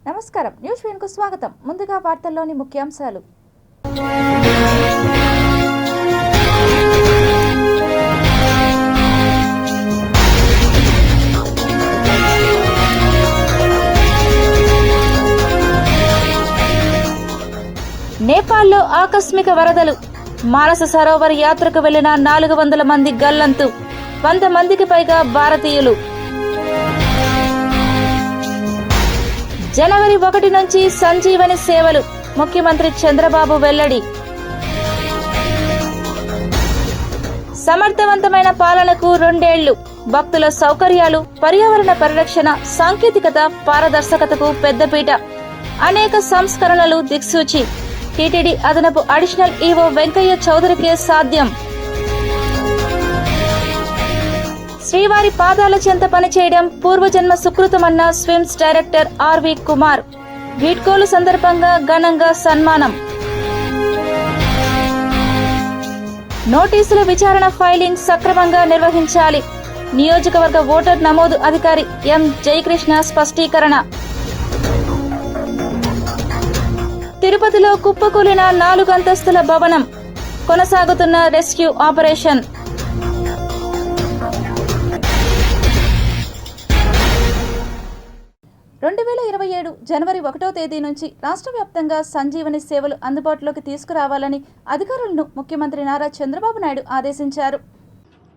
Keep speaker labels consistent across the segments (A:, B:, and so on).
A: నమస్కారం, న్యూస్ విన్కు స్వాగతం. ముందుగా వార్తల్లోని ముఖ్యాంశాలు. నేపాల్లో ఆకస్మిక వరదలు. మానస సరోవర్ యాత్రకు వెళ్లిన 400 మంది గల్లంతు. 100 మందికి పైగా భారతీయులు. జనవరి 1 నుంచి సంజీవని సేవలు. ముఖ్యమంత్రి చంద్రబాబు వెల్లడి. సమర్థవంతమైన పాలనకు 2 ఏళ్లు. భక్తుల సౌకర్యాలు, పర్యావరణ పరిరక్షణ, సాంకేతికత, పారదర్శకతకు పెద్దపీట. అనేక సంస్కరణలు దిక్సూచి. టీటీడీ అదనపు అడిషనల్ ఈవో వెంకయ్య చౌదరికే సాధ్యం. శ్రీవారి పాదాల చెంత పనిచేయడం పూర్వజన్మ సుకృతమన్న స్విమ్స్ డైరెక్టర్ ఆర్వి కుమార్. వీడ్కోలు సందర్భంగా ఘనంగా సన్మానం. నోటీసుల విచారణ ఫైలింగ్ సక్రమంగా నిర్వహించాలి. నియోజకవర్గ ఓటర్ నమోదు అధికారి ఎం జయకృష్ణ స్పష్టీకరణ. తిరుపతిలో కుప్పకూలిన 4 అంతస్తుల భవనం. కొనసాగుతున్న రెస్క్యూ ఆపరేషన్. 2027 జనవరి 1వ తేదీ నుంచి రాష్ట్ర వ్యాప్తంగా సంజీవని సేవలు అందుబాటులోకి తీసుకురావాలని అధికారులను ముఖ్యమంత్రి నారా చంద్రబాబు నాయుడు ఆదేశించారు.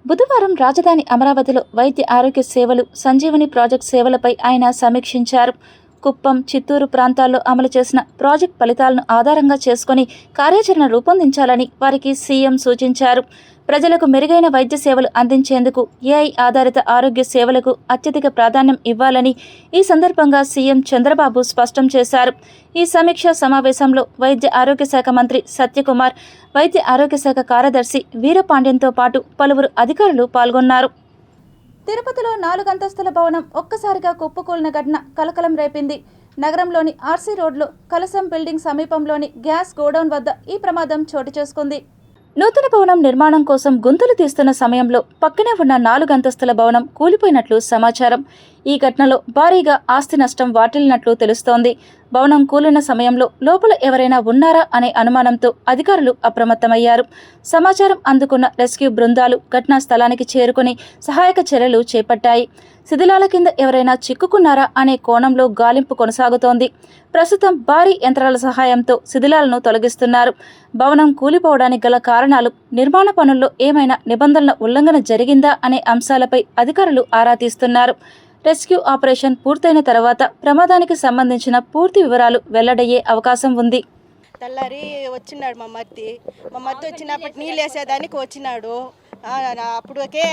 A: బుధవారం రాజధాని అమరావతిలో వైద్య ఆరోగ్య సేవలు సంజీవని ప్రాజెక్టు సేవలపై ఆయన సమీక్షించారు. కుప్పం, చిత్తూరు ప్రాంతాల్లో అమలు చేసిన ప్రాజెక్టు ఫలితాలను ఆధారంగా చేసుకుని కార్యాచరణ రూపొందించాలని వారికి సీఎం సూచించారు. ప్రజలకు మెరుగైన వైద్య సేవలు అందించేందుకు ఏఐ ఆధారిత ఆరోగ్య సేవలకు అత్యధిక ప్రాధాన్యం ఇవ్వాలని ఈ సందర్భంగా సీఎం చంద్రబాబు స్పష్టం చేశారు. ఈ సమీక్షా సమావేశంలో వైద్య ఆరోగ్య శాఖ మంత్రి సత్యకుమార్, వైద్య ఆరోగ్య శాఖ కార్యదర్శి వీరపాండ్యంతో పాటు పలువురు అధికారులు పాల్గొన్నారు. తిరుపతిలో 4 అంతస్తుల భవనం ఒక్కసారిగా కుప్పకూలిన ఘటన కలకలం రేపింది. నగరంలోని ఆర్సీ రోడ్లో కలసం బిల్డింగ్ సమీపంలోని గ్యాస్ గోడౌన్ వద్ద ఈ ప్రమాదం చోటు చేసుకుంది. నూతన భవనం నిర్మాణం కోసం గుంతలు తీస్తున్న సమయంలో పక్కనే ఉన్న 4 అంతస్తుల భవనం కూలిపోయినట్లు సమాచారం. ఈ ఘటనలో భారీగా ఆస్తి నష్టం వాటిల్లినట్లు తెలుస్తోంది. భవనం కూలిన సమయంలో లోపల ఎవరైనా ఉన్నారా అనే అనుమానంతో అధికారులు అప్రమత్తమయ్యారు. సమాచారం అందుకున్న రెస్క్యూ బృందాలు ఘటనా స్థలానికి చేరుకుని సహాయక చర్యలు చేపట్టాయి. శిథిలాల కింద ఎవరైనా చిక్కుకున్నారా అనే కోణంలో గాలింపు కొనసాగుతోంది. ప్రస్తుతం భారీ యంత్రాల సహాయంతో శిథిలాలను తొలగిస్తున్నారు. భవనం కూలిపోవడానికి గల కారణాలు, నిర్మాణ పనుల్లో ఏమైనా నిబంధనల ఉల్లంఘన జరిగిందా అనే అంశాలపై అధికారులు ఆరా తీస్తున్నారు. రెస్క్యూ ఆపరేషన్ పూర్తయిన తర్వాత ప్రమాదానికి సంబంధించిన పూర్తి వివరాలు వెల్లడయ్యే అవకాశం ఉంది.
B: తెల్లారి వచ్చినాడు మా మత్తి వచ్చినప్పటి నీళ్ళు వేసేదానికి వచ్చినాడు. అప్పుడుకే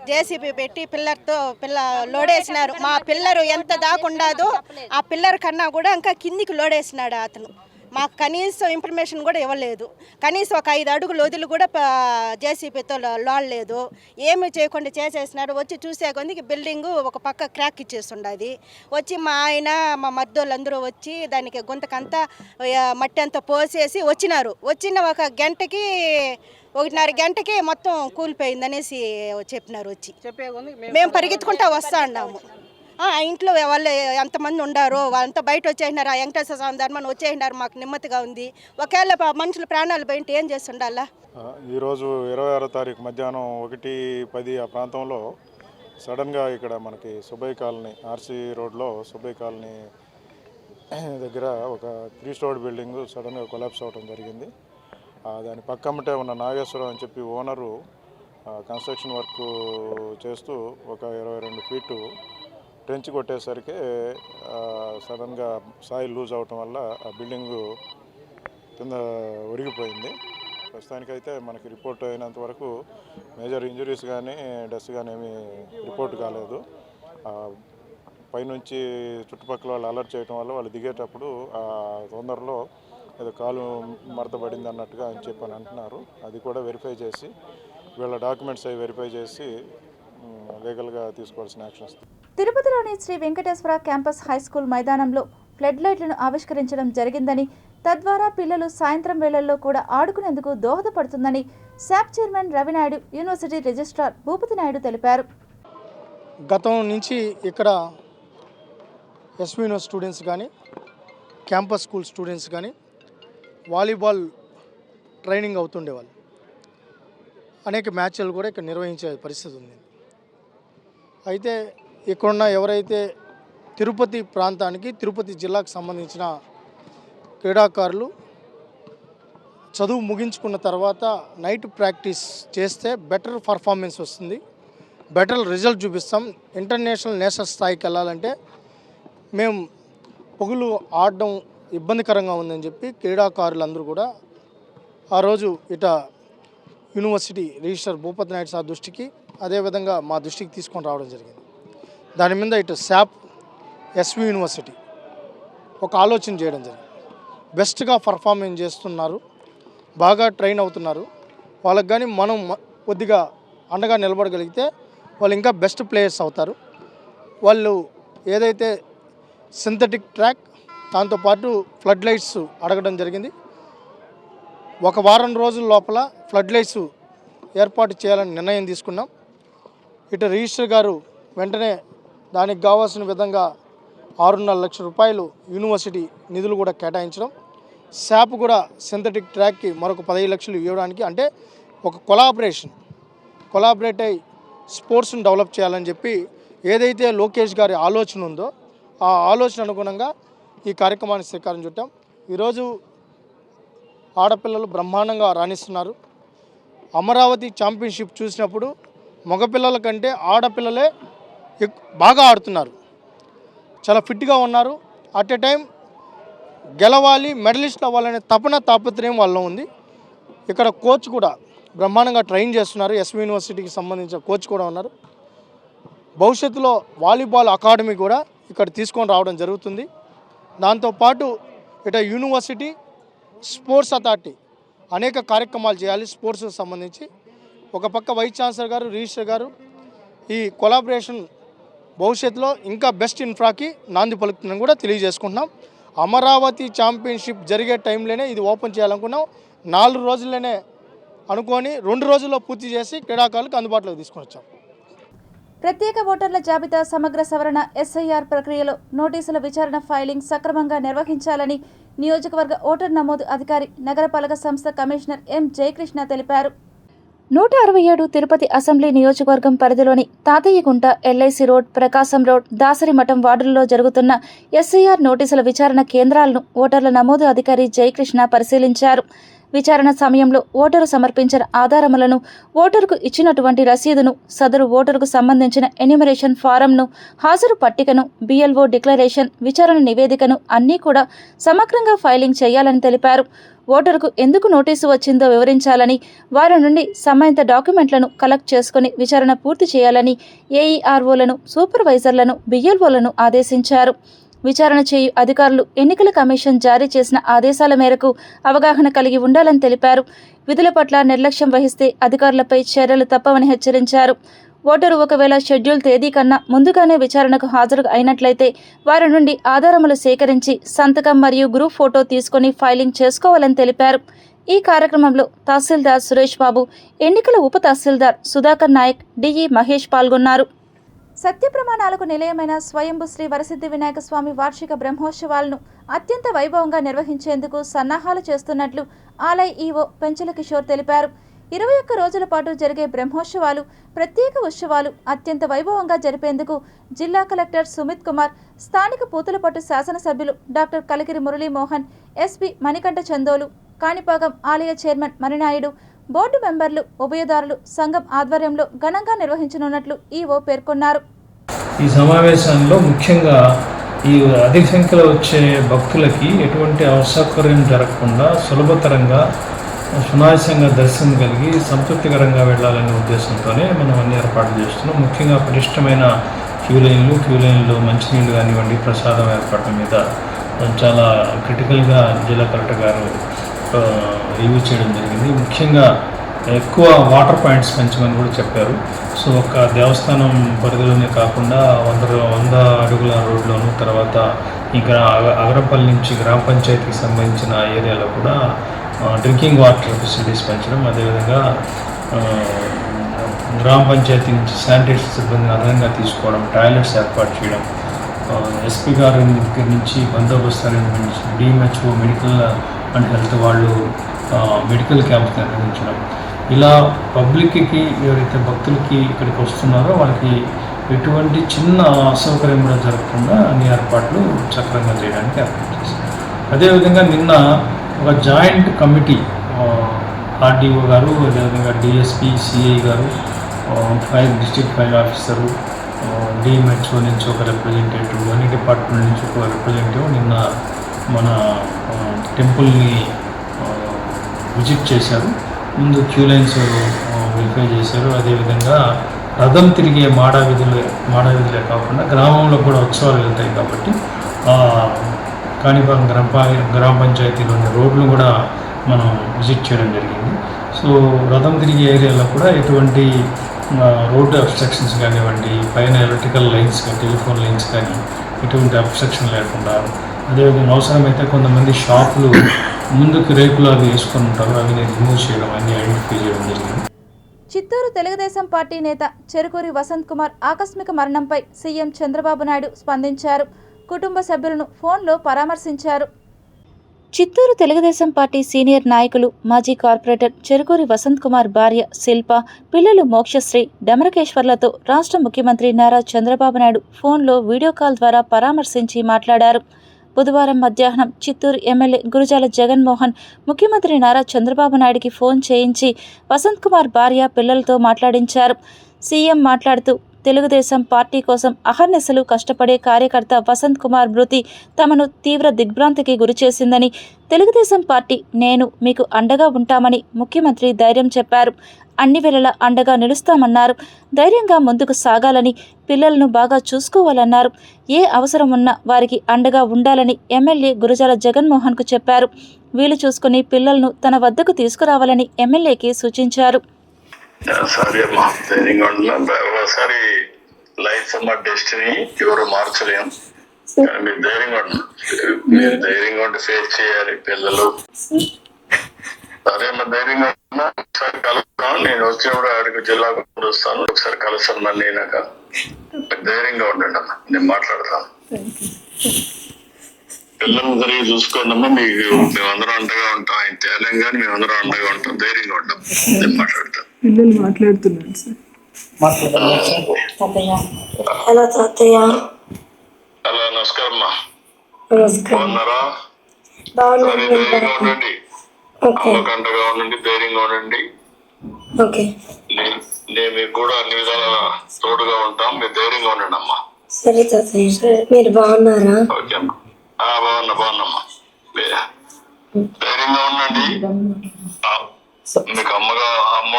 B: జేసీబీ పెట్టి పిల్ల లోడేసినారు. మా పిల్లరు ఎంత దాకుండాదో ఆ పిల్లర్ కన్నా కూడా ఇంకా కిందికి లోడేసినాడు అతను. మాకు కనీసం ఇన్ఫర్మేషన్ కూడా ఇవ్వలేదు. కనీసం ఒక 5 అడుగులు వదిలి కూడా జేసీబీతో లోడలేదు. ఏమి చేయకుండా చేసేసినాడు. వచ్చి చూసే కొద్దికి బిల్డింగు ఒక పక్క క్రాక్ ఇచ్చేస్తుండది. వచ్చి మా ఆయన, మా మద్దోళ్ళందరూ వచ్చి దానికి గుంతకంతా మట్టి అంతా పోసేసి వచ్చినారు. వచ్చిన ఒక గంటకి 1:30 గంటకి మొత్తం కూలిపోయిందనేసి చెప్పినారు. వచ్చి మేము పరిగెత్తుకుంటా వస్తా ఉన్నాము. ఇంట్లో వాళ్ళు ఎంతమంది ఉండారో వాళ్ళంతా బయట వచ్చేసినారు. ఆ వెంకటేశ్వర స్వామి ధర్మని వచ్చేసినారు. మాకు నెమ్మదిగా ఉంది. ఒకవేళ మనుషుల ప్రాణాలు పోయింటే ఏం చేస్తుండాలా?
C: ఈరోజు 26వ తారీఖు మధ్యాహ్నం 1:10 ఆ ప్రాంతంలో సడన్గా ఇక్కడ మనకి సుబ్బయ్య కాలనీ, ఆర్సీ రోడ్లో సుబ్బయ్య కాలనీ దగ్గర ఒక 3 స్టోరీ బిల్డింగ్ సడన్గా కొలాప్స్ అవ్వడం జరిగింది. దాని పక్కమ్మటే ఉన్న నాగేశ్వరం అని చెప్పి ఓనరు కన్స్ట్రక్షన్ వర్క్ చేస్తూ ఒక 22 ఫీటు ట్రెంచ్ కొట్టేసరికి సడన్గా సాయిల్ లూజ్ అవటం వల్ల ఆ బిల్డింగు కింద ఒరిగిపోయింది. ప్రస్తుతానికైతే మనకి రిపోర్ట్ అయినంత వరకు మేజర్ ఇంజరీస్ కానీ డెత్స్ కానీ ఏమీ రిపోర్ట్ కాలేదు. పైనుంచి చుట్టుపక్కల వాళ్ళు అలర్ట్ చేయడం వల్ల వాళ్ళు దిగేటప్పుడు ఆ తొందరలో ఏదో కాలు మడతబడింది అన్నట్టుగా అని చెప్పని అంటున్నారు. అది కూడా వెరిఫై చేసి వీళ్ళ డాక్యుమెంట్స్ అవి వెరిఫై చేసి లీగల్గా తీసుకోవాల్సిన యాక్షన్స్.
A: తిరుపతిలోని శ్రీ వెంకటేశ్వర క్యాంపస్ హైస్కూల్ మైదానంలో ఫ్లడ్ లైట్లను ఆవిష్కరించడం జరిగిందని, తద్వారా పిల్లలు సాయంత్రం వేళల్లో కూడా ఆడుకునేందుకు దోహదపడుతుందని SAAP chairman Ravi Naidu, university registrar Bhupathi Naidu తెలిపారు.
D: గతం నుంచి ఇక్కడ ఎస్వి యూనివర్సిటీ స్టూడెంట్స్ కానీ క్యాంపస్ స్కూల్ స్టూడెంట్స్ కానీ వాలీబాల్ ట్రైనింగ్ అవుతుండేవాళ్ళు. అనేక మ్యాచ్లు కూడా ఇక్కడ నిర్వహించే పరిస్థితి ఉంది. అయితే ఇక్కడున్న ఎవరైతే తిరుపతి ప్రాంతానికి, తిరుపతి జిల్లాకు సంబంధించిన క్రీడాకారులు చదువు ముగించుకున్న తర్వాత నైట్ ప్రాక్టీస్ చేస్తే బెటర్ పర్ఫార్మెన్స్ వస్తుంది, బెటర్ రిజల్ట్ చూపిస్తాం. ఇంటర్నేషనల్ నేషనల్ స్థాయికి వెళ్ళాలంటే మేము పొగులు ఆడడం ఇబ్బందికరంగా ఉందని చెప్పి క్రీడాకారులందరూ కూడా ఆ రోజు university register Bhupathi Naidu sir దృష్టికి, అదేవిధంగా మా దృష్టికి తీసుకొని రావడం జరిగింది. దాని మీద శాప్ ఎస్వి యూనివర్సిటీ ఒక ఆలోచన చేయడం జరిగింది. బెస్ట్గా పర్ఫార్మెన్స్ చేస్తున్నారు, బాగా ట్రైన్ అవుతున్నారు. వాళ్ళకి కానీ మనం కొద్దిగా అండగా నిలబడగలిగితే వాళ్ళు ఇంకా బెస్ట్ ప్లేయర్స్ అవుతారు. వాళ్ళు ఏదైతే సింథటిక్ ట్రాక్, దాంతోపాటు ఫ్లడ్ లైట్స్ అడగడం జరిగింది. ఒక వారం రోజుల లోపల ఫ్లడ్ లైట్స్ ఏర్పాటు చేయాలని నిర్ణయం తీసుకున్నాం. రిజిస్టర్ గారు వెంటనే దానికి కావాల్సిన విధంగా 6.5 లక్షల రూపాయలు యూనివర్సిటీ నిధులు కూడా కేటాయించడం, శాప్ కూడా సింథటిక్ ట్రాక్కి మరొక 15 లక్షలు ఇవ్వడానికి, అంటే ఒక కొలాబరేట్ అయ్యి స్పోర్ట్స్ని డెవలప్ చేయాలని చెప్పి ఏదైతే లోకేష్ గారి ఆలోచన ఉందో ఆ ఆలోచన అనుగుణంగా ఈ కార్యక్రమాన్ని శ్రీకారం చుట్టాం. ఈరోజు ఆడపిల్లలు బ్రహ్మాండంగా రాణిస్తున్నారు. అమరావతి ఛాంపియన్షిప్ చూసినప్పుడు మగపిల్లల కంటే ఆడపిల్లలే బాగా ఆడుతున్నారు, చాలా ఫిట్గా ఉన్నారు. అట్ ఏ టైం గెలవాలి, మెడలిస్ట్ అవ్వాలనే తాపత్రయం వాళ్ళలో ఉంది. ఇక్కడ కోచ్ కూడా బ్రహ్మాండంగా ట్రైన్ చేస్తున్నారు. ఎస్వి యూనివర్సిటీకి సంబంధించిన కోచ్ కూడా ఉన్నారు. భవిష్యత్తులో వాలీబాల్ అకాడమీ కూడా ఇక్కడ తీసుకొని రావడం జరుగుతుంది. దాంతోపాటు యూనివర్సిటీ స్పోర్ట్స్ అథారిటీ అనేక కార్యక్రమాలు చేయాలి స్పోర్ట్స్కి సంబంధించి. ఒక పక్క వైస్ ఛాన్సలర్ గారు, రిజిస్టర్ గారు ఈ కొలాబరేషన్ భవిష్యత్తులో ఇంకా బెస్ట్ ఇన్ఫ్రాకి నాంది పలుకుతుందని కూడా తెలియజేసుకుంటున్నాం. అమరావతి ఛాంపియన్షిప్ జరిగే టైంలోనే ఇది ఓపెన్ చేయాలనుకున్నాం. 4 రోజుల్లోనే అనుకొని 2 రోజుల్లో పూర్తి చేసి క్రీడాకారులకు అందుబాటులోకి తీసుకొని వచ్చాం.
A: ప్రత్యేక ఓటర్ల జాబితా సమగ్ర సవరణ ఎస్ఐఆర్ ప్రక్రియలో నోటీసుల విచారణ ఫైలింగ్ సక్రమంగా నిర్వహించాలని నియోజకవర్గ ఓటర్ నమోదు అధికారి, నగరపాలక సంస్థ కమిషనర్ ఎం జయకృష్ణ తెలిపారు. 167 తిరుపతి అసెంబ్లీ నియోజకవర్గం పరిధిలోని తాతయ్యగుంట, ఎల్ఐసి రోడ్, ప్రకాశం రోడ్, దాసరిమఠం వార్డుల్లో జరుగుతున్న ఎస్ఐఆర్ నోటీసుల విచారణ కేంద్రాలను ఓటర్ల నమోదు అధికారి జయకృష్ణ పరిశీలించారు. విచారణ సమయంలో ఓటరు సమర్పించిన ఆధారములను, ఓటరుకు ఇచ్చినటువంటి రసీదును, సదరు ఓటరుకు సంబంధించిన ఎన్యూమరేషన్ ఫారంను, హాజరు పట్టికను, బిఎల్ఓ డిక్లరేషన్, విచారణ నివేదికను అన్నీ కూడా సమగ్రంగా ఫైలింగ్ చేయాలని తెలిపారు. ఓటరుకు ఎందుకు నోటీసు వచ్చిందో వివరించాలని, వారి నుండి సంబంధిత డాక్యుమెంట్లను కలెక్ట్ చేసుకుని విచారణ పూర్తి చేయాలని ఏఈఆర్ఓలను, సూపర్వైజర్లను, బిఎల్ఓలను ఆదేశించారు. విచారణ చేయు అధికారులు ఎన్నికల కమిషన్ జారీ చేసిన ఆదేశాల మేరకు అవగాహన కలిగి ఉండాలని తెలిపారు. విధుల పట్ల నిర్లక్ష్యం వహిస్తే అధికారులపై చర్యలు తప్పవని హెచ్చరించారు. ఓటరు ఒకవేళ షెడ్యూల్ తేదీ కన్నా ముందుగానే విచారణకు హాజరు అయినట్లయితే వారి నుండి ఆధారములు సేకరించి సంతకం మరియు గ్రూప్ ఫోటో తీసుకుని ఫైలింగ్ చేసుకోవాలని తెలిపారు. ఈ కార్యక్రమంలో తహసీల్దార్ సురేష్ బాబు, ఎన్నికల ఉప తహసీల్దార్ సుధాకర్ నాయక్, డిఈ మహేష్ పాల్గొన్నారు. సత్య ప్రమాణాలకు నిలయమైన స్వయంభు శ్రీ వరసిద్ధి వినాయక స్వామి వార్షిక బ్రహ్మోత్సవాలను అత్యంత వైభవంగా నిర్వహించేందుకు సన్నాహాలు చేస్తున్నట్లు ఆలయ ఈవో పెంచల కిషోర్ తెలిపారు. 21 రోజుల పాటు జరిగే బ్రహ్మోత్సవాలు, ప్రత్యేక ఉత్సవాలు అత్యంత వైభవంగా జరిపేందుకు జిల్లా కలెక్టర్ సుమిత్ కుమార్, స్థానిక పూతలపట్టు శాసనసభ్యులు డాక్టర్ కలిగిరి మురళీమోహన్, ఎస్పీ మణికంఠ చందోలు, కాణిపాకం ఆలయ చైర్మన్ మణినాయుడు, బోర్డు మెంబర్లు, ఉభయదారులు సంఘం ఆధ్వర్యంలో ఘనంగా నిర్వహించనున్నట్లు ఈవో పేర్కొన్నారు.
E: ఈ సమావేశంలో ముఖ్యంగా ఈ అధిక సంఖ్యలో వచ్చే భక్తులకి ఎటువంటి అసౌకర్యం జరగకుండా సులభతరంగా సునాయాసంగా దర్శనం కలిగి సంతృప్తికరంగా వెళ్ళాలనే ఉద్దేశంతోనే మనం అన్ని ఏర్పాట్లు చేస్తున్నాం. ముఖ్యంగా పటిష్టమైన క్యూ లైన్లు మంచినీళ్ళు కానివ్వండి, ప్రసాదం ఏర్పాట్ల మీద చాలా క్రిటికల్గా జిల్లా కలెక్టర్ గారు రివ్యూ చేయడం జరిగింది. ముఖ్యంగా ఎక్కువ వాటర్ పాయింట్స్ పెంచమని కూడా చెప్పారు. సో ఒక దేవస్థానం పరిధిలోనే కాకుండా 100 అడుగుల రోడ్లోను, తర్వాత ఇంకా అగరపల్లి నుంచి గ్రామ పంచాయతీకి సంబంధించిన ఏరియాలో కూడా డ్రింకింగ్ వాటర్ ఫెసిలిటీస్ పెంచడం, అదేవిధంగా గ్రామ పంచాయతీ నుంచి శానిటేషన్ సిబ్బందిని అదనంగా తీసుకోవడం, టాయిలెట్స్ ఏర్పాటు చేయడం, ఎస్పీ గారి దగ్గర నుంచి బందోబస్తు నిర్వహించడం, డిఎంహెచ్ఓ మెడికల్ అండ్ హెల్త్ వాళ్ళు మెడికల్ క్యాంప్స్ నిర్వహించడం, ఇలా పబ్లిక్కి ఎవరైతే భక్తులకి ఇక్కడికి వస్తున్నారో వాళ్ళకి ఎటువంటి చిన్న అసౌకర్యం కూడా జరగకుండా అన్ని ఏర్పాట్లు చక్రంగా చేయడానికి ఏర్పాటు చేశారు. అదేవిధంగా నిన్న ఒక జాయింట్ కమిటీ ఆర్డీఓ గారు, అదేవిధంగా డిఎస్పీ, సిఐ గారు, డిస్ట్రిక్ట్ ఫైర్ ఆఫీసరు, డిఎంహెచ్ఓ నుంచి ఒక రిప్రజెంటేటివ్, అన్ని డిపార్ట్మెంట్ నుంచి ఒక రిప్రజెంటేటివ్ నిన్న మన టెంపుల్ని విజిట్ చేశారు. ముందు క్యూ లైన్స్ వెరిఫై చేశారు. అదేవిధంగా రథం తిరిగే మాడావీధులే కాకుండా గ్రామంలో కూడా ఉత్సవాలు వెళ్తాయి కాబట్టి కాణిపాకం గ్రామ పంచాయతీలోని రోడ్లు కూడా మనం విజిట్ చేయడం జరిగింది. సో రథం తిరిగే ఏరియాలో కూడా ఎటువంటి రోడ్డు అబ్స్ట్రక్షన్స్ కానివ్వండి, పైన ఎలక్ట్రికల్ లైన్స్ కానీ, టెలిఫోన్ లైన్స్ కానీ ఎటువంటి అబ్స్ట్రక్షన్ లేకుండా, అదేవిధంగా అవసరమైతే కొంతమంది షాపులు ముందుకు రేకులు అవి వేసుకొని ఉంటారు, అవి రిమూవ్ చేయడం, అన్ని ఐడెంటిఫై చేయడం జరిగింది.
A: చిత్తూరు తెలుగుదేశం పార్టీ నేత చెరుకూరి వసంత్ కుమార్ ఆకస్మిక మరణంపై సీఎం చంద్రబాబు నాయుడు స్పందించారు. కుటుంబ సభ్యులను ఫోన్లో పరామర్శించారు. చిత్తూరు తెలుగుదేశం పార్టీ సీనియర్ నాయకులు మాజీ కార్పొరేటర్ చెరుకూరి వసంత్ కుమార్ భార్య శిల్ప, పిల్లలు మోక్షశ్రీ, డమరకేశ్వర్లతో రాష్ట్ర ముఖ్యమంత్రి నారా చంద్రబాబు నాయుడు ఫోన్లో వీడియో కాల్ ద్వారా పరామర్శించి మాట్లాడారు. బుధవారం మధ్యాహ్నం చిత్తూరు ఎమ్మెల్యే గురజాల జగన్మోహన్ ముఖ్యమంత్రి నారా చంద్రబాబు నాయుడికి ఫోన్ చేయించి వసంత్ కుమార్ భార్య, పిల్లలతో మాట్లాడించారు. సీఎం మాట్లాడుతూ తెలుగుదేశం పార్టీ కోసం అహర్నిశలు కష్టపడే కార్యకర్త వసంత్ కుమార్ మృతి తమను తీవ్ర దిగ్భ్రాంతికి గురిచేసిందని, తెలుగుదేశం పార్టీ, నేను మీకు అండగా ఉంటామని ముఖ్యమంత్రి ధైర్యం చెప్పారు. అన్ని వేళలా అండగా నిలుస్తామన్నారు. ధైర్యంగా ముందుకు సాగాలని, పిల్లలను బాగా చూసుకోవాలన్నారు. ఏ అవసరం ఉన్నా వారికి అండగా ఉండాలని ఎమ్మెల్యే గురజాల జగన్మోహన్కు చెప్పారు. వీలు చూసుకుని పిల్లలను తన వద్దకు తీసుకురావాలని ఎమ్మెల్యేకి సూచించారు.
F: సరే అమ్మా, ధైర్యంగా ఉంటున్నా. ఒకసారి లైఫ్ మా డెస్టినీ ఎవరు మార్చలేం, కానీ మీరు ధైర్యంగా ఉంటున్నా. మీరు ధైర్యంగా ఉండి ఫేస్ చేయాలి పిల్లలు. సరే అమ్మా, ధైర్యంగా ఉన్నా. ఒకసారి కలుస్తాను, నేను వచ్చినప్పుడు ఆడికి జిల్లాకు వస్తాను. ఒకసారి కలుస్తాను మళ్ళీ అయినాక. ధైర్యంగా ఉండండి అమ్మా, నేను మాట్లాడతాను. పిల్లలు సరిగ్గా చూసుకోండి అమ్మా. మేమందరం అండగా ఉంటాం. ఆయన తేలం కానీ మేమందరం అండగా ఉంటాం. ధైర్యంగా ఉంటాం. నేను మాట్లాడతాను.
G: పిల్లలు మాట్లాడుతున్నాను సార్.
F: హలో, నమస్కారం అమ్మా. బాగున్నారా? సరే, ధైర్యంగా ఉండండి. అమ్మకు అండగా ఉండండి, ధైర్యంగా ఉండండి. నేను మీకు కూడా అన్ని విధాలా తోడుగా ఉంటాం. మీరు ధైర్యంగా ఉండండి అమ్మా.
H: సరే తాతయ్య, మీరు బాగున్నారా?
F: ఓకే అమ్మా. బాగున్నామ్మా. ధైర్యంగా ఉండండి. మీకు అమ్మ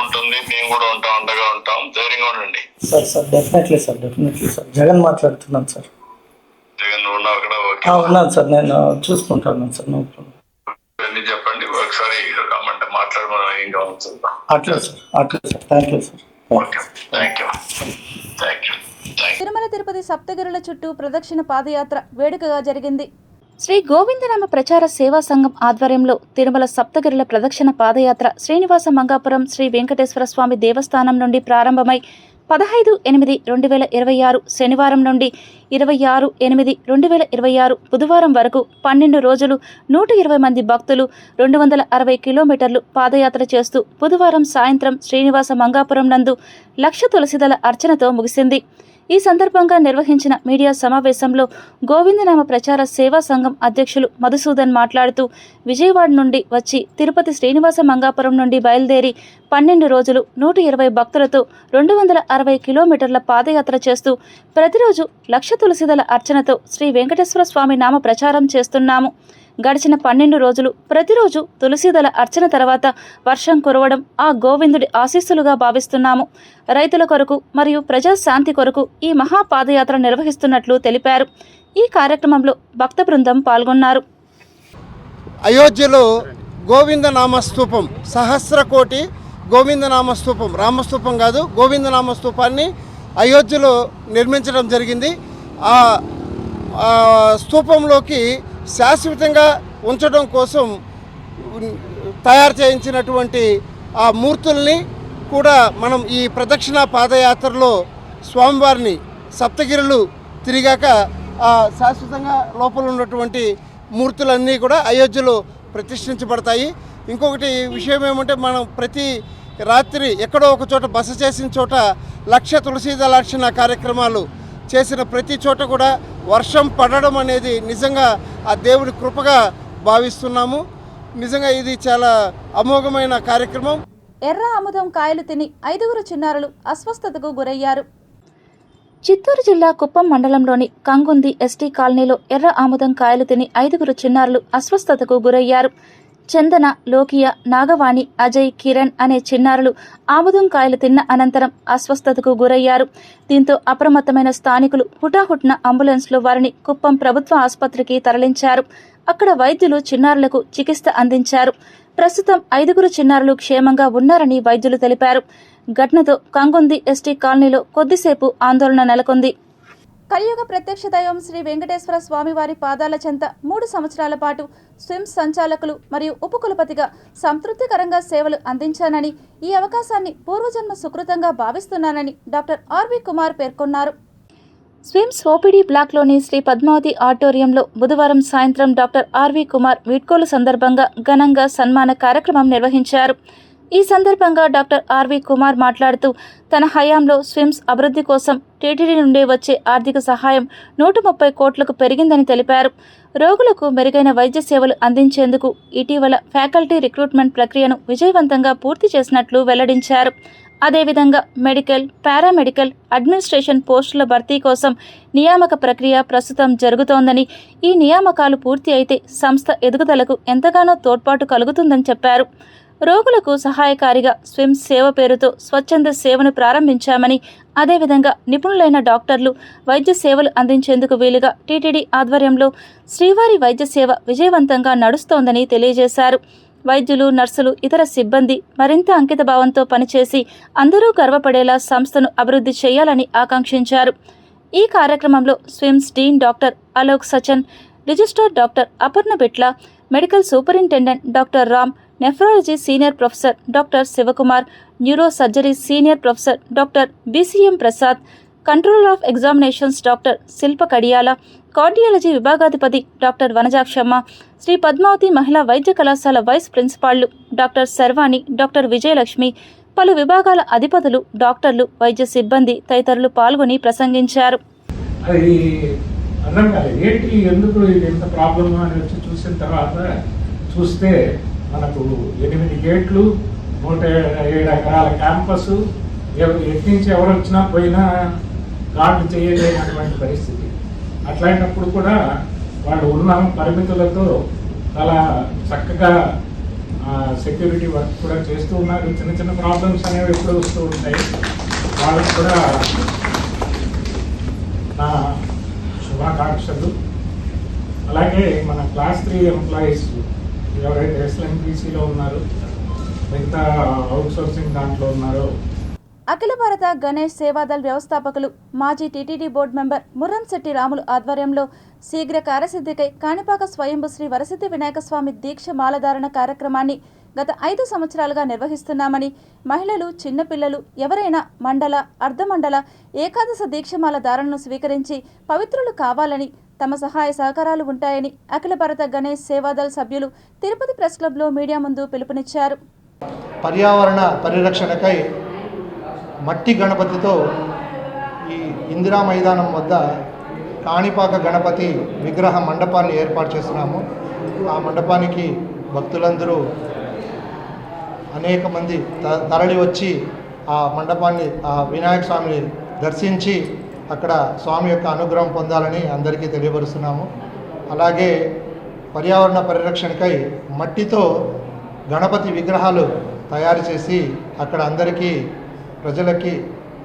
F: ఉంటుంది, మేము కూడా ఉంటాం, అండగా ఉంటాం. ధైర్యంగా ఉండండి.
G: Sir definitely sir. జగన్ మాట్లాడుతున్నాను సార్.
F: జగన్ ఉన్నావు అక్కడ?
G: ఉన్నాను సార్, నేను చూసుకుంటాను సార్. No problem.
F: అన్ని చెప్పండి ఒకసారి, రమ్మంటే మాట్లాడమని ఏం కావాలి?
G: అట్లా sir. Thank you sir.
F: Okay, thank you.
A: Tirumala Tirupati సప్తగిరుల చుట్టూ ప్రదక్షిణ పాదయాత్ర వేడుకగా జరిగింది. శ్రీ గోవిందనామ ప్రచార సేవా సంఘం ఆధ్వర్యంలో తిరుమల సప్తగిరుల ప్రదక్షిణ పాదయాత్ర శ్రీనివాస మంగాపురం శ్రీ వెంకటేశ్వర స్వామి దేవస్థానం నుండి ప్రారంభమై 15/8/2026 శనివారం నుండి 26/8/2026 బుధవారం వరకు 12 రోజులు 120 మంది భక్తులు 260 కిలోమీటర్లు పాదయాత్ర చేస్తూ బుధవారం సాయంత్రం శ్రీనివాస మంగాపురం నందు 1,00,000 తులసిదళ అర్చనతో ముగిసింది. ఈ సందర్భంగా నిర్వహించిన మీడియా సమావేశంలో గోవిందనామ ప్రచార సేవా సంఘం అధ్యక్షులు మధుసూదన్ మాట్లాడుతూ, విజయవాడ నుండి వచ్చి తిరుపతి శ్రీనివాస మంగాపురం నుండి బయలుదేరి 12 రోజులు 120 భక్తులతో 260 కిలోమీటర్ల పాదయాత్ర చేస్తూ ప్రతిరోజు 1,00,000 తులసిదళ అర్చనతో శ్రీ వెంకటేశ్వర స్వామి నామ ప్రచారం చేస్తున్నాము. గడిచిన 12 రోజులు ప్రతిరోజు తులసిదళ అర్చన తర్వాత వర్షం కురవడం ఆ గోవిందుడి ఆశీస్సులుగా భావిస్తున్నాము. రైతుల కొరకు మరియు ప్రజాశాంతి కొరకు ఈ మహాపాదయాత్ర నిర్వహిస్తున్నట్లు తెలిపారు. ఈ కార్యక్రమంలో భక్త బృందం పాల్గొన్నారు.
I: అయోధ్యలో గోవిందనామస్తూపం, సహస్రకోటి గోవిందనామస్తూపం, రామస్తూపం కాదు, గోవిందనామస్తూపాన్ని అయోధ్యలో నిర్మించడం జరిగింది. ఆ స్తూపంలోకి శాశ్వతంగా ఉంచడం కోసం తయారు చేయించినటువంటి ఆ మూర్తుల్ని కూడా మనం ఈ ప్రదక్షిణ పాదయాత్రలో స్వామివారిని సప్తగిరులు తిరిగాక శాశ్వతంగా లోపల ఉన్నటువంటి మూర్తులన్నీ కూడా అయోధ్యలో ప్రతిష్ఠించబడతాయి. ఇంకొకటి విషయం ఏమంటే, మనం ప్రతి రాత్రి ఎక్కడో ఒక చోట బస చేసిన చోట లక్ష తులసి దళార్చన కార్యక్రమాలు చేసిన ప్రతి చోట కూడా వర్షం పడడం అనేది నిజంగా ఆ దేవుడి కృపగా భావిస్తున్నాము. నిజంగా ఇది చాలా అమోఘమైన కార్యక్రమం.
A: ఎర్ర ఆముదం కాయలు తిని 5 చిన్నారులు అస్వస్థతకు గురయ్యారు. చిత్తూరు జిల్లా కుప్పం మండలంలోని కంగుంది ఎస్టీ కాలనీలో ఎర్ర ఆముదం కాయలు తిని 5 చిన్నారులు అస్వస్థతకు గురయ్యారు. చందన, లోకియ, నాగవాణి, అజయ్, కిరణ్ అనే చిన్నారులు ఆముదం కాయలు తిన్న అనంతరం అస్వస్థతకు గురయ్యారు. దీంతో అప్రమత్తమైన స్థానికులు హుటాహుటిన అంబులెన్స్లో వారిని కుప్పం ప్రభుత్వ ఆసుపత్రికి తరలించారు. అక్కడ వైద్యులు చిన్నారులకు చికిత్స అందించారు. ప్రస్తుతం 5 చిన్నారులు క్షేమంగా ఉన్నారని వైద్యులు తెలిపారు. ఘటనతో కంగుంది ఎస్టీ కాలనీలో కొద్దిసేపు ఆందోళన నెలకొంది. కలియుగ ప్రత్యక్ష దైవం శ్రీ వెంకటేశ్వర స్వామివారి పాదాల చెంత 3 సంవత్సరాల పాటు స్విమ్స్ సంచాలకులు మరియు ఉపకులపతిగా సంతృప్తికరంగా సేవలు అందించానని, ఈ అవకాశాన్ని పూర్వజన్మ సుకృతంగా భావిస్తున్నానని డాక్టర్ ఆర్వి కుమార్ పేర్కొన్నారు. స్విమ్స్ ఓపీడీ బ్లాక్లోని శ్రీ పద్మావతి ఆడిటోరియంలో బుధవారం సాయంత్రం డాక్టర్ ఆర్వి కుమార్ వీడ్కోలు సందర్భంగా ఘనంగా సన్మాన కార్యక్రమం నిర్వహించారు. ఈ సందర్భంగా డాక్టర్ ఆర్వి కుమార్ మాట్లాడుతూ, తన హయాంలో స్విమ్స్ అభివృద్ధి కోసం టీటీడీ నుండి వచ్చే ఆర్థిక సహాయం 130 కోట్లకు పెరిగిందని తెలిపారు. రోగులకు మెరుగైన వైద్య సేవలు అందించేందుకు ఇటీవల ఫ్యాకల్టీ రిక్రూట్మెంట్ ప్రక్రియను విజయవంతంగా పూర్తి చేసినట్లు వెల్లడించారు. అదేవిధంగా మెడికల్, పారామెడికల్, అడ్మినిస్ట్రేషన్ పోస్టుల భర్తీ కోసం నియామక ప్రక్రియ ప్రస్తుతం జరుగుతోందని, ఈ నియామకాలు పూర్తి అయితే సంస్థ ఎదుగుదలకు ఎంతగానో తోడ్పాటు కలుగుతుందని చెప్పారు. రోగులకు సహాయకారిగా స్విమ్స్ సేవ పేరుతో స్వచ్ఛంద సేవను ప్రారంభించామని, అదేవిధంగా నిపుణులైన డాక్టర్లు వైద్య సేవలు అందించేందుకు వీలుగా టీటీడీ ఆధ్వర్యంలో శ్రీవారి వైద్య సేవ విజయవంతంగా నడుస్తోందని తెలియజేశారు. వైద్యులు, నర్సులు, ఇతర సిబ్బంది మరింత అంకితభావంతో పనిచేసి అందరూ గర్వపడేలా సంస్థను అభివృద్ధి చేయాలని ఆకాంక్షించారు. ఈ కార్యక్రమంలో SVIMS dean doctor Alok Sachan, registrar doctor Aparna Bitla, medical superintendent doctor Ram, nephrology senior professor doctor Sivakumar, neuro surgery senior professor doctor BCM Prasad, controller of examinations doctor Shilpa Kadiyala, cardiology విభాగాధిపతి డాక్టర్ వనజాక్షమ్మ, శ్రీ పద్మావతి మహిళా వైద్య కళాశాల వైస్ ప్రిన్సిపాళ్లు డాక్టర్ శర్వాణి, డాక్టర్ విజయలక్ష్మి, పలు విభాగాల అధిపతులు, డాక్టర్లు, వైద్య సిబ్బంది తదితరులు పాల్గొని ప్రసంగించారు.
E: ఎందుకు ఎంత ప్రాబ్లమ్ అని వచ్చి చూసిన తర్వాత చూస్తే మనకు 8 గేట్లు, 107 ఎకరాల క్యాంపస్, ఎట్నుంచి ఎవరు వచ్చినా పోయినా గార్డు చేయలేనటువంటి పరిస్థితి. అట్లాంటప్పుడు కూడా వాళ్ళు ఉన్న పరిమితులతో చాలా చక్కగా సెక్యూరిటీ వర్క్ కూడా చేస్తూ ఉన్నారు. చిన్న చిన్న ప్రాబ్లమ్స్ అనేవి ఎప్పుడు వస్తూ ఉంటాయి. వాళ్ళకి కూడా నా శుభాకాంక్షలు. అలాగే మన క్లాస్ 3 ఎంప్లాయీస్ ఎవరైతే ఎస్ఎల్ఎంపీసీలో ఉన్నారో, మిగతా అవుట్సోర్సింగ్ దాంట్లో ఉన్నారో,
A: అఖిల భారత గణేష్ సేవాదళ్ వ్యవస్థాపకులు, మాజీ టీటీడీ బోర్డు మెంబర్ ముర్రంశెట్టి రాములు ఆధ్వర్యంలో శీఘ్ర కార్యసిద్ధికై కాణిపాక స్వయంభు శ్రీ వరసిద్ధి వినాయక స్వామి దీక్ష మాలధారణ కార్యక్రమాన్ని గత 5 సంవత్సరాలుగా నిర్వహిస్తున్నామని, మహిళలు, చిన్నపిల్లలు ఎవరైనా మండల, అర్ధమండల, ఏకాదశ దీక్షమాల ధారణను స్వీకరించి పవిత్రులు కావాలని, తమ సహాయ సహకారాలు ఉంటాయని అఖిల భారత గణేష్ సేవాదళ్ సభ్యులు తిరుపతి ప్రెస్ క్లబ్లో మీడియా ముందు పిలుపునిచ్చారు.
D: పర్యావరణ పరిరక్షణకై మట్టి గణపతితో ఈ ఇందిరా మైదానం వద్ద కాణిపాక గణపతి విగ్రహ మండపాన్ని ఏర్పాటు చేస్తున్నాము. ఆ మండపానికి భక్తులందరూ అనేక మంది తరలి వచ్చి ఆ మండపాన్ని, ఆ వినాయక స్వామిని దర్శించి అక్కడ స్వామి యొక్క అనుగ్రహం పొందాలని అందరికీ తెలియపరుస్తున్నాము. అలాగే పర్యావరణ పరిరక్షణకై మట్టితో గణపతి విగ్రహాలు తయారు చేసి అక్కడ అందరికీ, ప్రజలకి,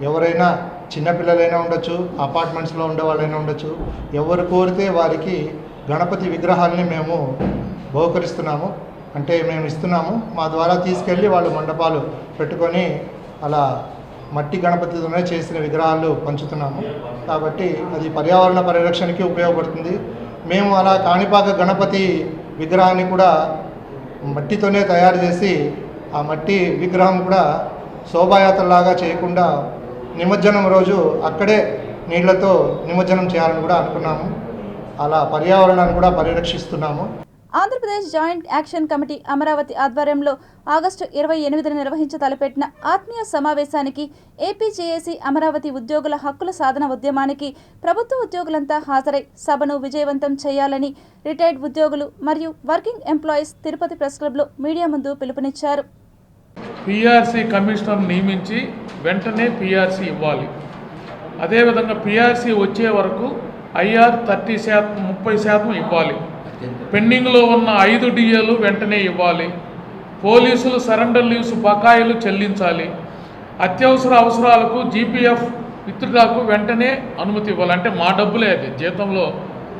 D: ఎవరైనా చిన్నపిల్లలైనా ఉండొచ్చు, అపార్ట్మెంట్స్లో ఉండే వాళ్ళైనా ఉండొచ్చు, ఎవరు కోరితే వారికి గణపతి విగ్రహాలని మేము బహుకరిస్తున్నాము. అంటే మేము ఇస్తున్నాము. మా ద్వారా తీసుకెళ్ళి వాళ్ళు మండపాలు పెట్టుకొని అలా మట్టి గణపతితోనే చేసిన విగ్రహాలు పంచుతున్నాము. కాబట్టి అది పర్యావరణ పరిరక్షణకి ఉపయోగపడుతుంది. మేము అలా కాణిపాక గణపతి విగ్రహాన్ని కూడా మట్టితోనే తయారు చేసి ఆ మట్టి విగ్రహం కూడా శోభాయాత్రలాగా చేయకుండా నిమజ్జనం రోజు అక్కడే నీళ్లతో నిమజ్జనం చేయాలని కూడా అనుకున్నాము. అలా పర్యావరణాన్ని కూడా పరిరక్షిస్తున్నాము.
A: Andhra Pradesh joint action committee Amaravati ఆధ్వర్యంలో ఆగస్టు 28న నిర్వహించ తలపెట్టిన ఆత్మీయ సమావేశానికి ఏపీజేఏసీ అమరావతి ఉద్యోగుల హక్కుల సాధన ఉద్యమానికి ప్రభుత్వ ఉద్యోగులంతా హాజరై సభను విజయవంతం చేయాలని రిటైర్డ్ ఉద్యోగులు మరియు వర్కింగ్ ఎంప్లాయీస్ తిరుపతి ప్రెస్ క్లబ్లో మీడియా ముందు పిలుపునిచ్చారు.
E: పిఆర్సీ కమిషనర్ నియమించి వెంటనే పిఆర్సీ ఇవ్వాలి. అదేవిధంగా పిఆర్సీ వచ్చే వరకు ఐఆర్ 30% ఇవ్వాలి. పెండింగ్లో ఉన్న 5 డిఏలు వెంటనే ఇవ్వాలి. పోలీసులు సరెండర్ లీవ్స్ బకాయిలు చెల్లించాలి. అత్యవసర అవసరాలకు జీపీఎఫ్ విత్డ్రాకు వెంటనే అనుమతి ఇవ్వాలి. అంటే మా డబ్బులే అది, జీతంలో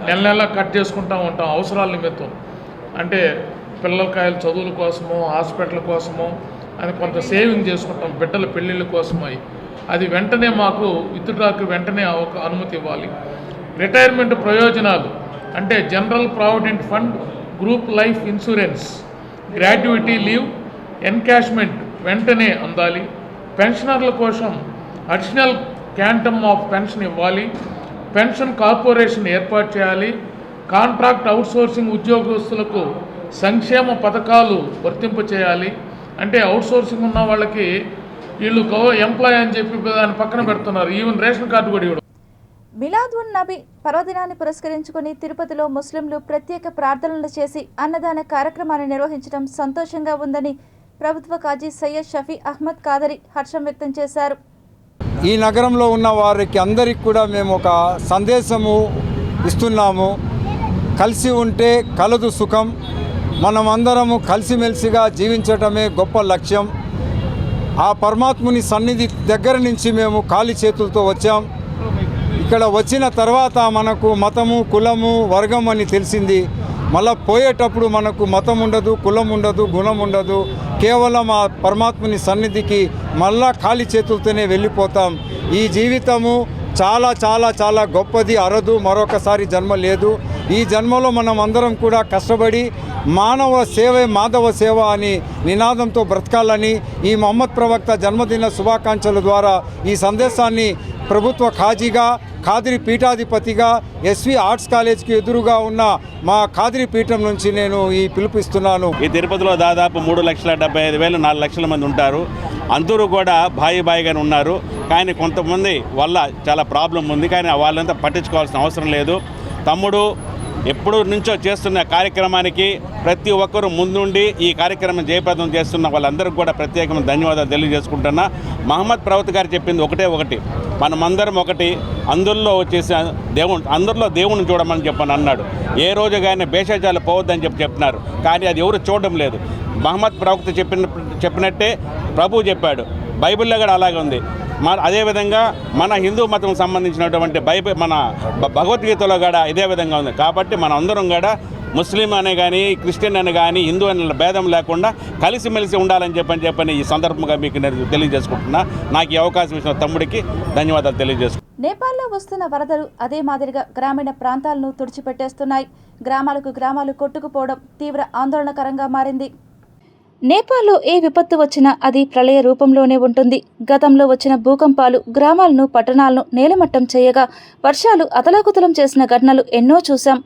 E: నెల నెల కట్ చేసుకుంటూ ఉంటాం అవసరాల నిమిత్తం. అంటే పిల్లలకాయల చదువుల కోసమో హాస్పిటల్ కోసమో అని కొంత సేవింగ్ చేసుకుంటాం, బిడ్డల పెళ్ళిళ్ళ కోసమో. అది వెంటనే మాకు విత్డ్రాకు వెంటనే అనుమతి ఇవ్వాలి. రిటైర్మెంట్ ప్రయోజనాలు అంటే general provident fund, group life insurance, gratuity leave, encashment వెంటనే అందాలి. పెన్షనర్ల కోసం అడిషనల్ క్వాంటమ్ ఆఫ్ పెన్షన్ ఇవ్వాలి. పెన్షన్ కార్పొరేషన్ ఏర్పాటు చేయాలి. కాంట్రాక్ట్ అవుట్సోర్సింగ్ ఉద్యోగస్తులకు సంక్షేమ పథకాలు వర్తింప చేయాలి. అంటే అవుట్సోర్సింగ్ ఉన్న వాళ్ళకి వీళ్ళు ఎంప్లాయ్ అని చెప్పి దాన్ని పక్కన పెడుతున్నారు. ఈవెన్ రేషన్ కార్డు కూడా ఇవ్వడం.
A: మిలాద్ ఉన్ నబీ పర్వదినాన్ని పురస్కరించుకుని తిరుపతిలో ముస్లింలు ప్రత్యేక ప్రార్థనలు చేసి అన్నదాన కార్యక్రమాన్ని నిర్వహించడం సంతోషంగా ఉందని ప్రభుత్వ కాజీ సయ్యద్ షఫీ అహ్మద్ కాదరి హర్షం వ్యక్తం చేశారు.
J: ఈ నగరంలో ఉన్న వారికి అందరికి కూడా మేము ఒక సందేశము ఇస్తున్నాము. కలిసి ఉంటే కలదు సుఖం. మనమందరము కలిసిమెలిసిగా జీవించటమే గొప్ప లక్ష్యం. ఆ పరమాత్ముని సన్నిధి దగ్గర నుంచి మేము ఖాళీ చేతులతో వచ్చాం. ఇక్కడ వచ్చిన తర్వాత మనకు మతము, కులము, వర్గం అని తెలిసింది. మళ్ళీ పోయేటప్పుడు మనకు మతం ఉండదు, కులం ఉండదు, గుణం ఉండదు. కేవలం ఆ పరమాత్ముని సన్నిధికి మళ్ళా ఖాళీ చేతులతోనే వెళ్ళిపోతాం. ఈ జీవితము చాలా చాలా చాలా గొప్పది, అరదు, మరొకసారి జన్మ లేదు. ఈ జన్మలో మనం అందరం కూడా కష్టపడి మానవ సేవే మాధవ సేవ అని నినాదంతో బ్రతకాలని ఈ మహమ్మద్ ప్రవక్త జన్మదిన శుభాకాంక్షల ద్వారా ఈ సందేశాన్ని ప్రభుత్వ ఖాజీగా, ఖాదిరి పీఠాధిపతిగా ఎస్వి ఆర్ట్స్ కాలేజ్కి ఎదురుగా ఉన్న మా ఖాదిరి పీఠం నుంచి నేను ఈ పిలుపుస్తున్నాను.
K: ఈ తిరుపతిలో దాదాపు 3,75,000 4 లక్షల మంది ఉంటారు. అందరూ కూడా బాయిగానే ఉన్నారు. కానీ కొంతమంది వల్ల చాలా ప్రాబ్లం ఉంది. కానీ వాళ్ళంతా పట్టించుకోవాల్సిన అవసరం లేదు. తమ్ముడు ఎప్పుడు నుంచో చేస్తున్న కార్యక్రమానికి ప్రతి ఒక్కరూ ముందుండి ఈ కార్యక్రమం జయప్రదం చేస్తున్న వాళ్ళందరికీ కూడా ప్రత్యేకమైన ధన్యవాదాలు తెలియజేసుకుంటున్నా. మహమ్మద్ ప్రవక్త గారు చెప్పింది ఒకటి, మనమందరం ఒకటి, అందరిలో దేవుణ్ణి చూడమని చెప్పని అన్నాడు. ఏ రోజు కానీ భేషజాలు పోవద్దని చెప్పినారు. కానీ అది ఎవరు చూడడం లేదు. మహమ్మద్ ప్రవక్త చెప్పినట్టే ప్రభువు చెప్పాడు. బైబిల్లో కూడా అలాగే ఉంది. అదేవిధంగా మన హిందూ మతం సంబంధించినటువంటి మన భగవద్గీతలో కూడా ఇదే విధంగా ఉంది. కాబట్టి మన అందరం కూడా ముస్లిం అనే కానీ, క్రిస్టియన్ అని కానీ, హిందూ అనే భేదం లేకుండా కలిసిమెలిసి ఉండాలని చెప్పని ఈ సందర్భంగా మీకు నేను తెలియజేసుకుంటున్నా. నాకు ఈ అవకాశం ఇచ్చిన తమ్ముడికి ధన్యవాదాలు తెలియజేసుకుంటున్నాను.
A: నేపాల్లో వస్తున్న వరదలు అదే మాదిరిగా గ్రామీణ ప్రాంతాలను తుడిచిపెట్టేస్తున్నాయి. గ్రామాలు కొట్టుకుపోవడం తీవ్ర ఆందోళనకరంగా మారింది. నేపాల్లో ఏ విపత్తు వచ్చినా అది ప్రళయ రూపంలోనే ఉంటుంది. గతంలో వచ్చిన భూకంపాలు గ్రామాలను, పట్టణాలను నేలమట్టం చేయగా వర్షాలు అతలాకుతలం చేసిన ఘటనలు ఎన్నో చూశాం.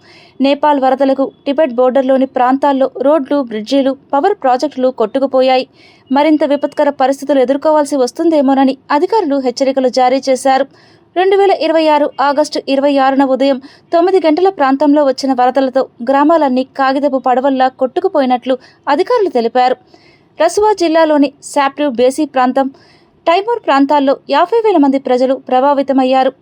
A: నేపాల్ వరదలకు టిబెట్ బోర్డర్లోని ప్రాంతాల్లో రోడ్లు, బ్రిడ్జీలు, పవర్ ప్రాజెక్టులు కొట్టుకుపోయాయి. మరింత విపత్కర పరిస్థితులు ఎదుర్కోవాల్సి వస్తుందేమోనని అధికారులు హెచ్చరికలు జారీ చేశారు. 2026 ఆగస్టు 26న ఉదయం 9 గంటల ప్రాంతంలో వచ్చిన వరదలతో గ్రామాలన్నీ కాగితపు పడవల్లా కొట్టుకుపోయినట్లు అధికారులు తెలిపారు. రసువా జిల్లాలోని శాప్టివ్ బేసీ ప్రాంతం, టైమూర్ ప్రాంతాల్లో 50,000 మంది ప్రజలు ప్రభావితమయ్యారు.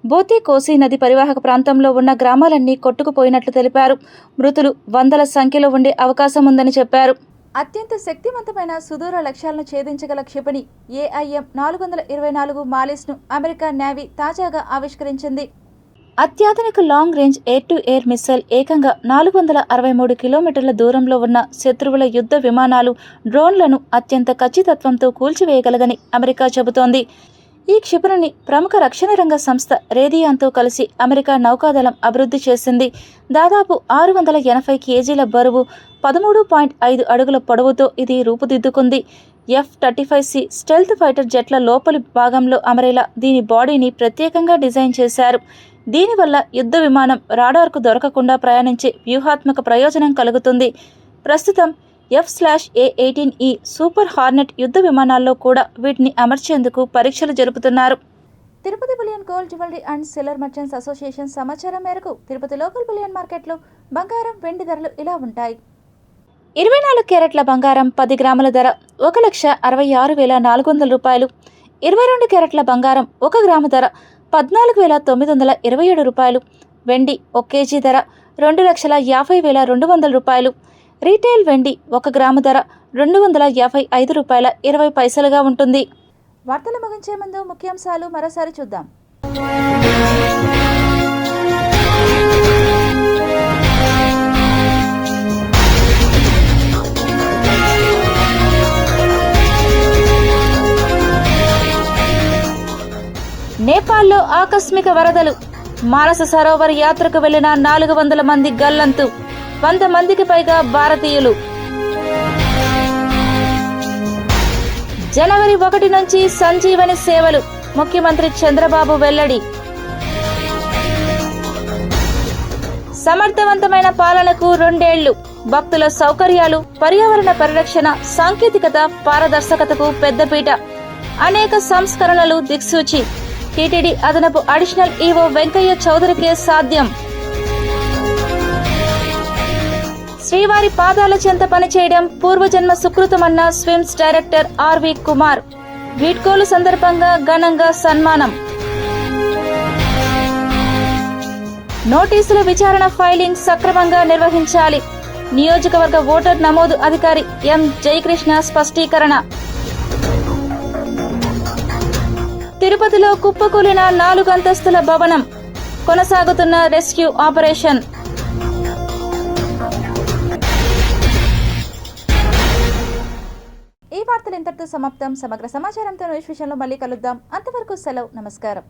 A: బోతే కోసి నది పరివాహక ప్రాంతంలో ఉన్న గ్రామాలన్నీ కొట్టుకుపోయినట్లు తెలిపారు. మృతులు వందల సంఖ్యలో ఉండే అవకాశం ఉందని చెప్పారు. అత్యంత శక్తివంతమైన సుదూర లక్ష్యాలను ఛేదించగల క్షిపణి AIM-424 మాలిస్ను అమెరికా నేవీ తాజాగా ఆవిష్కరించింది. అత్యాధునిక long range air to air missile ఏకంగా 463 కిలోమీటర్ల దూరంలో ఉన్న శత్రువుల యుద్ధ విమానాలు, డ్రోన్లను అత్యంత ఖచ్చితత్వంతో కూల్చివేయగలదని అమెరికా చెబుతోంది. ఈ క్షిపణిని ప్రముఖ రక్షణ రంగ సంస్థ రేడియాన్తో కలిసి అమెరికా నౌకాదళం అభివృద్ధి చేసింది. దాదాపు 680 కేజీల బరువు, 13.5 అడుగుల పొడవుతో ఇది రూపుదిద్దుకుంది. F-35C స్టెల్త్ ఫైటర్ జెట్ల లోపలి భాగంలో అమరేలా దీని బాడీని ప్రత్యేకంగా డిజైన్ చేశారు. దీనివల్ల యుద్ధ విమానం రాడార్కు దొరకకుండా ప్రయాణించే వ్యూహాత్మక ప్రయోజనం కలుగుతుంది. ప్రస్తుతం F/A-18E సూపర్ హార్నెట్ యుద్ధ విమానాల్లో కూడా వీటిని అమర్చేందుకు పరీక్షలు జరుపుతున్నారు. Tirupati bullion gold jewellery and silver merchants association సమాచారం మేరకు తిరుపతి లోకల్ బులియన్ మార్కెట్లో బంగారం, వెండి ధరలు ఇలా ఉంటాయి. 24 క్యారెట్ల బంగారం 10 గ్రాముల ధర 1,66,400 రూపాయలు. 22 క్యారెట్ల బంగారం 1 గ్రాము ధర 14,927 రూపాయలు. వెండి 1 కేజీ ధర 2,50,200 రూపాయలు. రీటైల్ వెండి 1 గ్రాము ధర 255 రూపాయల 20 పైసలుగా ఉంటుంది. వార్తలు ముగించే ముందు ముఖ్యాంశాలు మరోసారి చూద్దాం. నేపాల్లో ఆకస్మిక వరదలు. మానస సరోవర్ యాత్రకు వెళ్లిన 400 మంది గల్లంతు. 100 మందికి పైగా భారతీయులు. జనవరి 1 నుంచి సంజీవని సేవలు. ముఖ్యమంత్రి చంద్రబాబు వెల్లడి. సమర్థవంతమైన పాలనకు 2 ఏళ్లు. భక్తుల సౌకర్యాలు, పర్యావరణ పరిరక్షణ, సాంకేతికత, పారదర్శకతకు పెద్దపీట. అనేక సంస్కరణలు దిక్సూచి. టీటీడీ అదనపు అడిషనల్ ఈవో వెంకయ్య చౌదరికే సాధ్యం. శ్రీవారి పాదాల చెంత పనిచేయడం పూర్వజన్మ సుకృతమన్న స్విమ్స్ డైరెక్టర్ ఆర్వి కుమార్. వీడ్కోలు సందర్భంగా ఘనంగా సన్మానం. నోటీసుల విచారణ ఫైలింగ్ సక్రమంగా నిర్వహించాలి. నియోజకవర్గ ఓటర్ నమోదు అధికారి ఎం జయకృష్ణ స్పష్టీకరణ. తిరుపతిలో కుప్పకూలిన 4 అంతస్తుల భవనం. కొనసాగుతున్న రెస్క్యూ ఆపరేషన్. ఈ వార్తలు ఇంతటితో సమాప్తం. సమగ్ర సమాచారంతో విషయంలో మళ్ళీ కలుద్దాం. అంతవరకు సెలవు. నమస్కారం.